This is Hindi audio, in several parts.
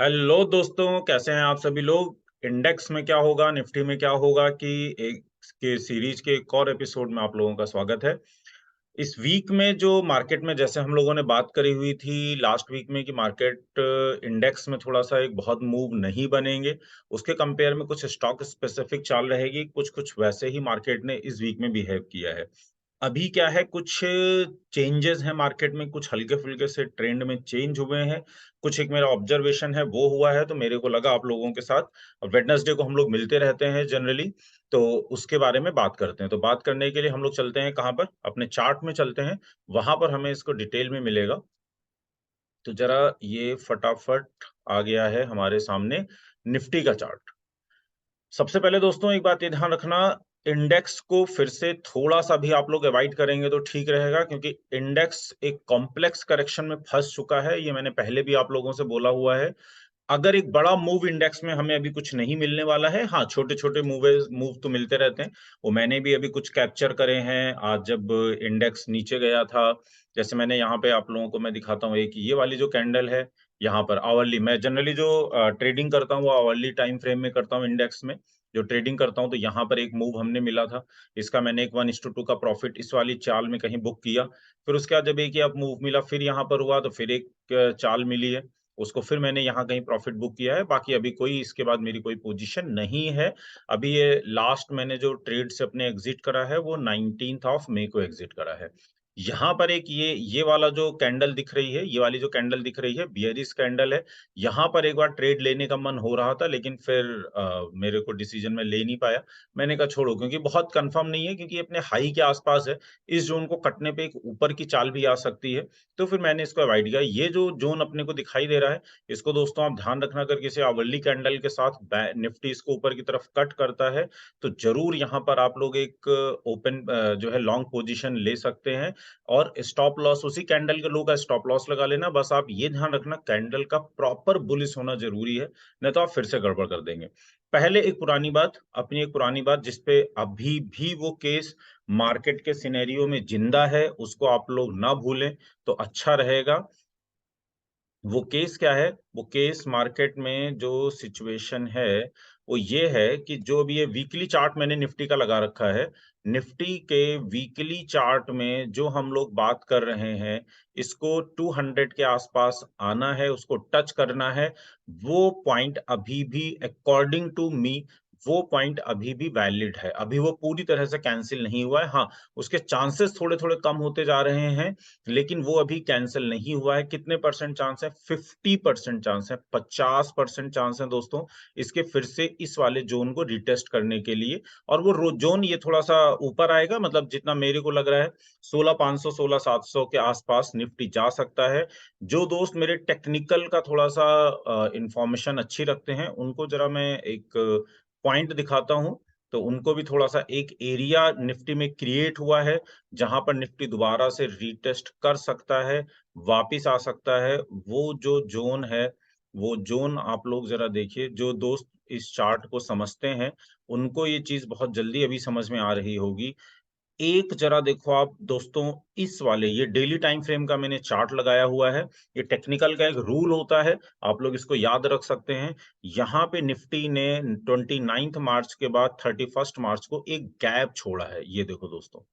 हेलो दोस्तों, कैसे हैं आप सभी लोग। इंडेक्स में क्या होगा, निफ्टी में क्या होगा कि एक के सीरीज के एक और एपिसोड में आप लोगों का स्वागत है। इस वीक में जो मार्केट में जैसे हम लोगों ने बात करी हुई थी लास्ट वीक में कि मार्केट इंडेक्स में थोड़ा सा एक बहुत मूव नहीं बनेंगे, उसके कंपेयर में कुछ स्टॉक स्पेसिफिक चाल रहेगी, कुछ कुछ वैसे ही मार्केट ने इस वीक में बिहेव किया है। अभी क्या है, कुछ चेंजेस हैं मार्केट में, कुछ हल्के-फुल्के से ट्रेंड में चेंज हुए हैं। कुछ एक मेरा ऑब्जर्वेशन है वो हुआ है, तो मेरे को लगा आप लोगों के साथ वेडनेसडे को हम लोग मिलते रहते हैं जनरली, तो उसके बारे में बात करते हैं। तो बात करने के लिए हम लोग चलते हैं कहाँ पर? अपने चार्ट में चलते हैं, वहाँ पर हमें इसको डिटेल में मिलेगा। तो ज़रा ये फटाफट आ गया है हमारे सामने निफ्टी का चार्ट। सबसे पहले दोस्तों एक बात ये ध्यान रखना, इंडेक्स को फिर से थोड़ा-सा भी आप लोग अवॉइड करेंगे तो ठीक रहेगा, क्योंकि इंडेक्स एक कॉम्प्लेक्स करेक्शन में फँस चुका है, ये मैंने पहले भी आप लोगों से बोला हुआ है। अगर एक बड़ा मूव इंडेक्स में हमें अभी कुछ नहीं मिलने वाला है, हाँ, छोटे-छोटे मूव तो मिलते रहते हैं। वो मैंने भी अभी कुछ कैप्चर करे हैं, आज जब इंडेक्स नीचे गया था, जैसे मैंने यहाँ पे आप लोगों को मैं दिखाता हूँ, एक ये वाली जो कैंडल है, यहाँ पर आवरली मैं जनरली जो ट्रेडिंग करता हूँ, वो आवरली टाइम फ्रेम में करता हूँ इंडेक्स में, जो ट्रेडिंग करता हूँ, तो यहाँ पर एक मूव हमने मिला था। इसका मैंने एक 1:2 का प्रॉफिट इस वाली चाल में कहीं बुक किया। फिर उसके बाद जब एक ही अब मूव मिला, फिर यहाँ पर हुआ, तो फिर एक चाल मिली है। उसको फिर मैंने यहाँ कहीं प्रॉफिट बुक किया है, बाकी अभी कोई इसके बाद मेरी कोई पोजीशन नहीं है। अभी ये लास्ट मैंने जो ट्रेड से अपने एग्ज़िट करा है, वो 19th ऑफ मई को एग्ज़िट करा है। यहाँ पर एक ये वाला जो कैंडल दिख रही है, ये वाली जो कैंडल दिख रही है, बियरिश कैंडल है। यहाँ पर एक बार ट्रेड लेने का मन हो रहा था, लेकिन फिर मेरे को डिसीज़न में ले नहीं पाया। मैंने कहा छोड़ो, क्योंकि बहुत कन्फर्म नहीं है, क्योंकि अपने हाई के आस-पास है। इस ज़ोन को कटने पे एक ऊपर की चाल भी आ सकती है। तो फिर मैंने इसको अवॉइड किया। ये जो ज़ोन अपने को दिखाई दे रहा है, इसको दोस्तों आप ध्यान रखना, अगर किसी आवरली कैंडल के साथ निफ्टी इसको ऊपर की तरफ कट करता है, तो ज़रूर यहाँ पर आप लोग एक ओपन जो है लॉन्ग पोज़ीशन ले सकते हैं, और स्टॉप लॉस उसी कैंडल के लो का स्टॉप लॉस लगा लेना। बस आप ये ध्यान रखना, कैंडल का प्रॉपर बुलिश होना ज़रूरी है, नहीं तो आप फिर से गड़बड़ कर देंगे। पहले एक पुरानी बात, अपनी एक पुरानी बात जिस पे अभी भी वो केस मार्केट के सिनेरियो में ज़िंदा है, उसको आप लोग ना भूलें, तो अच्छा रहेगा। वो केस क्या है? वो केस मार्केट में जो सिचुएशन है, वो ये है कि जो अभी ये वीकली चार्ट मैंने निफ्टी का लगा रखा है, निफ्टी के वीकली चार्ट में जो हम लोग बात कर रहे हैं, इसको 200 के आसपास आना है, उसको टच करना है। वो पॉइंट अभी भी अकॉर्डिंग टू मी, वो पॉइंट अभी भी वैलिड है। अभी वो पूरी तरह से कैंसल नहीं हुआ है। हाँ, उसके चांसेस थोड़े-थोड़े कम होते जा रहे हैं, लेकिन वो अभी कैंसल नहीं हुआ है। कितने परसेंट चांस है? 50% चांस है, 50% चांस है दोस्तों, इसके फिर से इस वाले ज़ोन को रिटेस्ट करने के लिए, और वो ज़ोन ये थोड़ा-सा ऊपर आएगा, मतलब जितना मेरे को लग रहा है 16,500 16,700 के आसपास निफ्टी जा सकता है। जो दोस्त मेरे टेक्निकल का थोड़ा-सा इन्फॉर्मेशन अच्छी रखते हैं, उनको ज़रा मैं एक पॉइंट दिखाता हूँ, तो उनको भी थोड़ा-सा एक एरिया निफ्टी में क्रिएट हुआ है, जहाँ पर निफ्टी दोबारा से रीटेस्ट कर सकता है, वापिस आ सकता है। वो जो ज़ोन है, वो ज़ोन आप लोग ज़रा देखिए, जो दोस्त इस चार्ट को समझते हैं, उनको ये चीज़ बहुत जल्दी अभी समझ में आ रही होगी। एक ज़रा देखो आप दोस्तों, इस वाले ये डेली टाइम फ्रेम का मैंने चार्ट लगाया हुआ है। ये टेक्निकल का एक रूल होता है, आप लोग इसको याद रख सकते हैं। यहाँ पे निफ्टी ने 29th मार्च के बाद 31st मार्च को एक गैप छोड़ा है। ये देखो दोस्तों।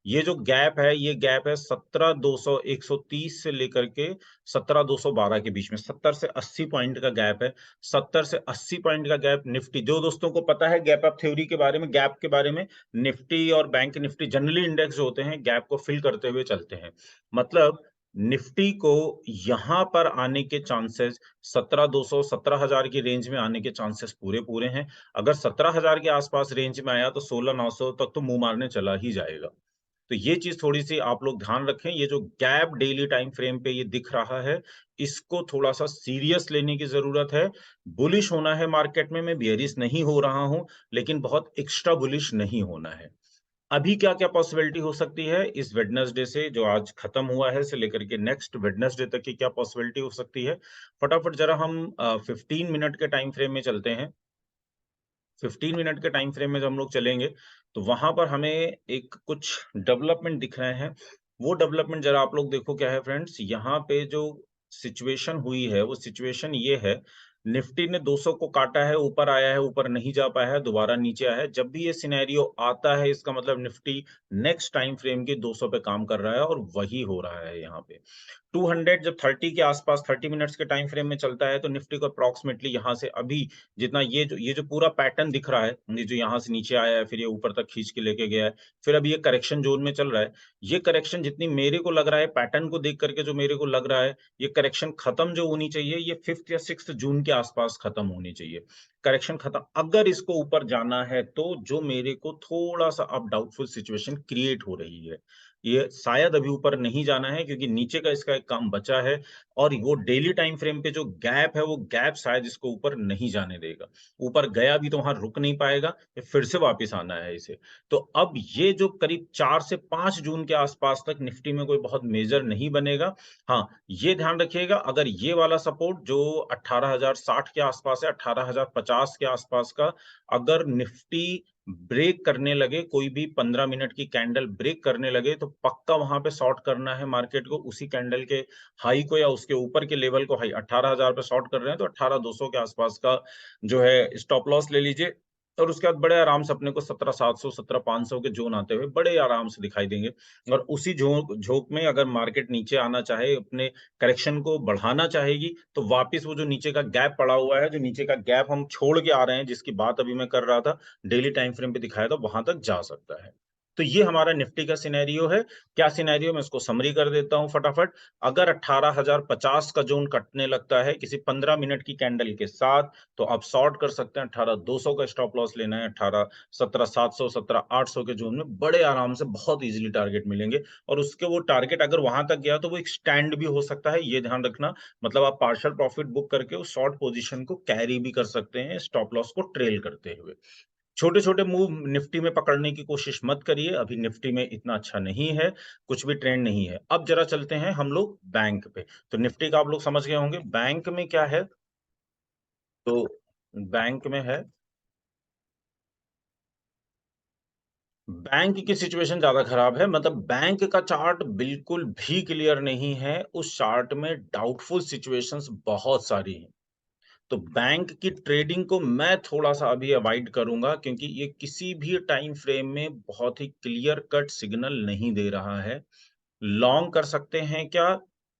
ये जो गैप है, ये गैप है 17,200 130 से लेकर के 17,212 के बीच में, 70 से 80 पॉइंट का गैप है। 70 से 80 पॉइंट का गैप निफ्टी, जो दोस्तों को पता है गैप अप थ्योरी के बारे में, गैप के बारे में, निफ्टी और बैंक निफ्टी जनरली इंडेक्स जो होते हैं, गैप को फिल करते हुए चलते हैं। मतलब निफ्टी को यहाँ पर आने के चांसेस 17,200 17,000 की रेंज में आने के चांसेस पूरे-पूरे हैं। अगर 17,000 के आसपास रेंज में आया, तो 16,900 तक तो मुँह मारने चला ही जाएगा। तो ये चीज़ थोड़ी-सी आप लोग ध्यान रखें, ये जो गैप डेली टाइम फ्रेम पे ये दिख रहा है, इसको थोड़ा-सा सीरियस लेने की ज़रूरत है। बुलिश होना है मार्केट में, मैं बेयरिश नहीं हो रहा हूँ, लेकिन बहुत एक्स्ट्रा बुलिश नहीं होना है। अभी क्या-क्या पॉसिबिलिटी हो सकती है, इस वेडनेसडे से जो आज खत्म हुआ है, से लेकर के नेक्स्ट वेडनेसडे तक की क्या पॉसिबिलिटी हो सकती है? फटाफट ज़रा हम 15 मिनट के टाइम फ्रेम में चलते हैं। 15 मिनट के टाइम फ्रेम में जब हम लोग चलेंगे, तो वहाँ पर हमें एक कुछ डेवलपमेंट दिख रहे हैं। वो डेवलपमेंट ज़रा आप लोग देखो क्या है फ्रेंड्स, यहाँ पे जो सिचुएशन हुई है, वो सिचुएशन ये है, निफ्टी ने 200 को काटा है, ऊपर आया है, ऊपर नहीं जा पाया है, दोबारा नीचे आया है। जब भी ये सिनेरियो आता है, इसका मतलब निफ्टी नेक्स्ट टाइम फ्रेम की 200 पे काम कर रहा है और वही हो रहा है यहाँ पे। 200 जब 30 के आसपास 30 मिनट्स के टाइम फ्रेम में चलता है, तो निफ्टी को अप्रॉक्सिमेटली यहाँ से अभी जितना ये जो पूरा पैटर्न दिख रहा है, ये जो यहाँ से नीचे आया है, फिर ये ऊपर तक खींच के लेके गया है, फिर अभी ये करेक्शन ज़ोन में चल रहा है। ये करेक्शन जितनी मेरे को लग रहा है, पैटर्न को देख करके जो मेरे को लग रहा है, ये करेक्शन खत्म जो होनी चाहिए, ये 5th या 6th जून के आसपास खत्म होनी चाहिए। करेक्शन खत्म अगर इसको ऊपर जाना है, तो जो मेरे को थोड़ा-सा अब डाउटफुल सिचुएशन क्रिएट हो रही है। ये शायद अभी ऊपर नहीं जाना है क्योंकि नीचे का इसका एक काम बचा है और वो डेली टाइम फ्रेम पे जो गैप है, वो गैप शायद इसको ऊपर नहीं जाने देगा। ऊपर गया भी तो वहाँ रुक नहीं पाएगा, ये फिर से वापस आना है इसे। तो अब ये जो करीब 4 से 5 जून के आसपास तक निफ्टी में कोई बहुत मेजर नहीं बनेगा। हाँ, ये ध्यान रखिएगा अगर ये वाला सपोर्ट जो 18,060 के आसपास है, 18,050 के आसपास का अगर निफ्टी ब्रेक करने लगे, कोई भी 15 मिनट की कैंडल ब्रेक करने लगे, तो पक्का वहाँ पे शॉर्ट करना है मार्केट को, उसी कैंडल के हाई को या उसके ऊपर के लेवल को हाई 18,000 पे शॉर्ट कर रहे हैं, तो 18,200 के आसपास का जो है स्टॉप लॉस ले लीजिए और उसके बाद बड़े आराम से अपने को 17,700, 17,500 के ज़ोन आते हुए बड़े आराम से दिखाई देंगे और उसी झोंक में अगर मार्केट नीचे आना चाहे, अपने करेक्शन को बढ़ाना चाहेगी, तो वापिस वो जो नीचे का गैप पड़ा हुआ है, जो नीचे का गैप हम छोड़ के आ रहे हैं, जिसकी बात अभी मैं कर रहा था, डेली टाइम फ्रेम पे दिखाया था, वहाँ तक जा सकता है। तो ये हमारा निफ्टी का सिनेरियो है। क्या सिनेरियो मैं इसको समरी कर देता हूँ फटाफट। अगर 18,050 का ज़ोन कटने लगता है किसी 15 मिनट की कैंडल के साथ, तो आप शॉर्ट कर सकते हैं। 18,200 का स्टॉप लॉस लेना है। 17,700, 17,800 के ज़ोन में बड़े आराम से बहुत ईज़िली टारगेट मिलेंगे और उसके वो टारगेट अगर वहाँ तक गया तो वो एक स्टैंड भी हो सकता है, ये ध्यान रखना। मतलब आप पार्शियल प्रॉफिट बुक करके उस शॉर्ट पोज़ीशन को कैरी भी कर सकते हैं, स्टॉप लॉस को ट्रेल करते हुए। छोटे-छोटे मूव निफ्टी में पकड़ने की कोशिश मत करिए, अभी निफ्टी में इतना अच्छा नहीं है, कुछ भी ट्रेंड नहीं है। अब ज़रा चलते हैं हम लोग बैंक पे। तो निफ्टी का आप लोग समझ गए होंगे, बैंक में क्या है? तो बैंक में है बैंक की सिचुएशन ज़्यादा खराब है, मतलब बैंक का चार्ट बिल्कुल भी क्लियर नहीं है, उस चार्ट में डाउटफुल सिचुएशंस बहुत सारी हैं। तो बैंक की ट्रेडिंग को मैं थोड़ा-सा अभी अवॉइड करूँगा क्योंकि ये किसी भी टाइम फ्रेम में बहुत ही क्लियर कट सिग्नल नहीं दे रहा है। लॉन्ग कर सकते हैं क्या?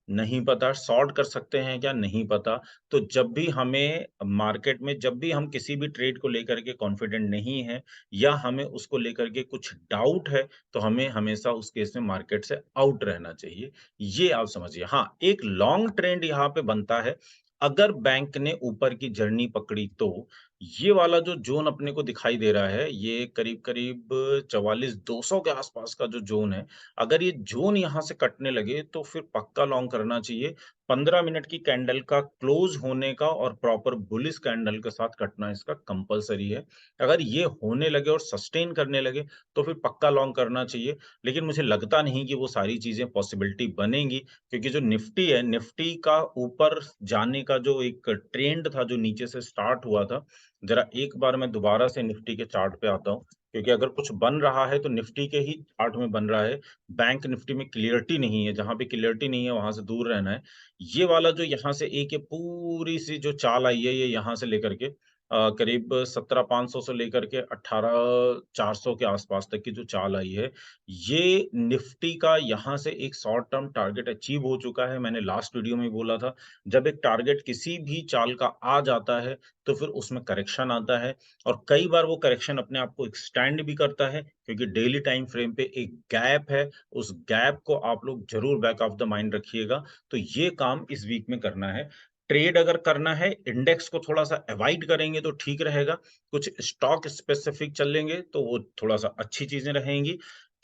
नहीं पता। शॉर्ट कर सकते हैं क्या? नहीं पता। तो जब भी हमें मार्केट में जब भी हम किसी भी ट्रेड को लेकर के कॉन्फिडेंट नहीं हैं या हमें उसको लेकर के कुछ डाउट है, तो हमें हमेशा उस केस में मार्केट से आउट रहना चाहिए। ये आप समझिए। हाँ, एक लॉन्ग ट्रेंड यहाँ पे बनता है। अगर बैंक ने ऊपर की जर्नी पकड़ी तो ये वाला जो ज़ोन अपने को दिखाई दे रहा है, ये करीब-करीब 44,200 के आसपास का जो ज़ोन है, अगर ये ज़ोन यहाँ से कटने लगे तो फिर पक्का लॉन्ग करना चाहिए। 15 मिनट की कैंडल का क्लोज़ होने का और प्रॉपर बुलिश कैंडल के साथ कटना इसका कंपल्सरी है। अगर ये होने लगे और सस्टेन करने लगे तो फिर पक्का लॉन्ग करना चाहिए। लेकिन मुझे लगता नहीं कि वो सारी चीज़ें पॉसिबिलिटी बनेंगी क्योंकि जो निफ्टी है, निफ्टी का ऊपर जाने का जो एक ट्रेंड था जो नीचे से स्टार्ट हुआ था, ज़रा एक बार मैं दोबारा से निफ्टी के चार्ट पे आता हूँ क्योंकि अगर कुछ बन रहा है तो निफ्टी के ही चार्ट में बन रहा है। बैंक निफ्टी में क्लियरिटी नहीं है, जहाँ पे क्लियरिटी नहीं है वहाँ से दूर रहना है। ये वाला जो यहाँ से एक ये पूरी-सी जो चाल आई है, ये यहाँ से लेकर के करीब 17,500 से लेकर के 18,400 के आसपास तक की जो चाल आई है, ये निफ्टी का यहाँ से एक शॉर्ट टर्म टारगेट अचीव हो चुका है। मैंने लास्ट वीडियो में ही बोला था, जब एक टारगेट किसी भी चाल का आ जाता है, तो फिर उसमें करेक्शन आता है और कई बार वो करेक्शन अपने आप को एक्सटेंड भी करता है क्योंकि डेली टाइम फ्रेम पे एक गैप है, उस गैप को आप लोग ज़रूर बैक ऑफ द माइंड रखिएगा। तो ये काम इस वीक में करना है। ट्रेड अगर करना है, इंडेक्स को थोड़ा-सा अवॉइड करेंगे तो ठीक रहेगा। कुछ स्टॉक स्पेसिफिक चलेंगे तो वो थोड़ा-सा अच्छी चीज़ें रहेंगी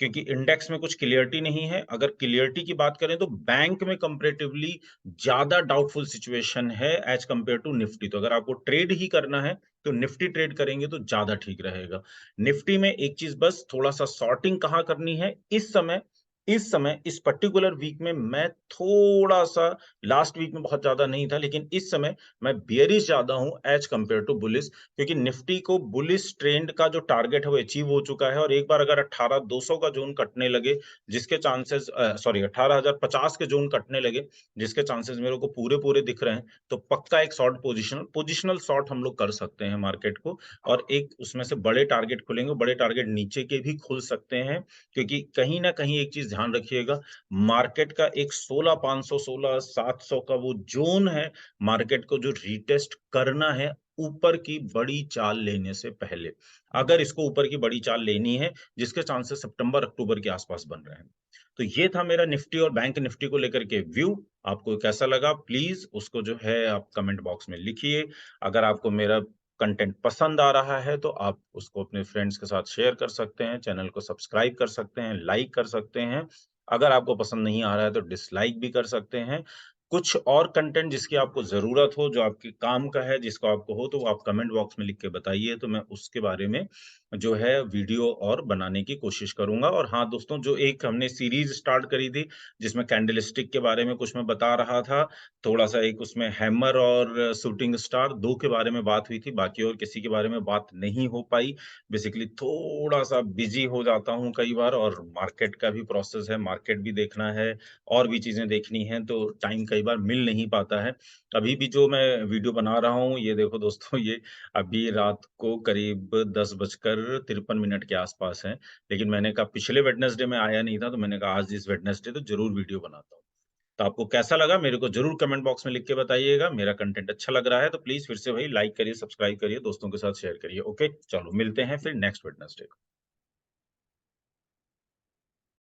क्योंकि इंडेक्स में कुछ क्लियरिटी नहीं है। अगर क्लियरिटी की बात करें तो बैंक में कंपैरेटिवली ज़्यादा डाउटफुल सिचुएशन है एज़ कंपेयर टू निफ्टी। तो अगर आपको ट्रेड ही करना है, तो निफ्टी ट्रेड करेंगे तो ज़्यादा ठीक रहेगा। निफ्टी में एक चीज़ बस थोड़ा-सा सॉर्टिंग कहाँ करनी है, इस समय इस समय इस पर्टिकुलर वीक में मैं थोड़ा-सा लास्ट वीक में बहुत ज़्यादा नहीं था, लेकिन इस समय मैं बेयरिश ज़्यादा हूँ एज़ कम्पेयर टू बुलिश क्योंकि निफ्टी को बुलिश ट्रेंड का जो टारगेट है वो अचीव हो चुका है और एक बार अगर 18,200 का ज़ोन कटने लगे, जिसके चांसेस सॉरी 18,050 के ज़ोन कटने लगे, जिसके चांसेस मेरे को पूरे-पूरे दिख रहे हैं, तो पक्का एक शॉर्ट पोजिशनल शॉर्ट हम लोग कर सकते हैं मार्केट को और एक उसमें से बड़े टारगेट खुलेंगे, बड़े टारगेट नीचे के भी खुल सकते हैं क्योंकि कहीं न कहीं एक चीज़ ध्यान रखिएगा, मार्केट का एक 16,500 16,700 का वो ज़ोन है, मार्केट को जो रीटेस्ट करना है, ऊपर की बड़ी चाल लेने से पहले। अगर इसको ऊपर की बड़ी चाल लेनी है, जिसके चांसेस सितंबर-अक्टूबर के आस-पास बन रहे हैं। तो ये था मेरा निफ्टी और बैंक निफ्टी को लेकर के व्यू। आपको कैसा लगा? प्लीज़ उसको जो है आप कमेंट बॉक्स में लिखिए। अगर आपको मेरा कंटेंट पसंद आ रहा है तो आप उसको अपने फ्रेंड्स के साथ शेयर कर सकते हैं, चैनल को सब्सक्राइब कर सकते हैं, लाइक कर सकते हैं। अगर आपको पसंद नहीं आ रहा है तो डिसलाइक भी कर सकते हैं। कुछ और कंटेंट जिसकी आपको ज़रूरत हो, जो आपके काम का है, जिसको आपको हो, तो वो आप कमेंट बॉक्स में लिख के बताइए, तो मैं उसके बारे में जो है वीडियो और बनाने की कोशिश करूँगा। और हाँ, दोस्तों जो एक हमने सीरीज़ स्टार्ट करी थी, जिसमें कैंडलस्टिक के बारे में कुछ मैं बता रहा था, थोड़ा-सा एक उसमें हैमर और शूटिंग स्टार 2 के बारे में बात हुई थी, बाकी और किसी के बारे में बात नहीं हो पाई। बेसिकली थोड़ा-सा बिज़ी हो जाता हूँ कई बार और मार्केट का भी प्रोसेस है, मार्केट भी देखना है और भी चीज़ें देखनी हैं, तो टाइम कई बार मिल नहीं पाता है। अभी भी जो मैं वीडियो बना रहा हूँ, ये देखो दोस्तों ये अभी रात को करीब 10 बजकर 53 मिनट के आस-पास है। लेकिन मैंने कहा पिछले वेडनेसडे में आया नहीं था, तो मैंने कहा आज इस वेडनेसडे तो ज़रूर वीडियो बनाता हूँ। तो आपको कैसा लगा मेरे को ज़रूर कमेंट बॉक्स में लिख के बताइएगा। मेरा कंटेंट अच्छा लग रहा है तो प्लीज़ फिर से वही लाइक करिए, सब्सक्राइब करिए, दोस्तों के साथ शेयर करिए। ओके, चलो मिलते हैं फिर नेक्स्ट वेडनेसडे को।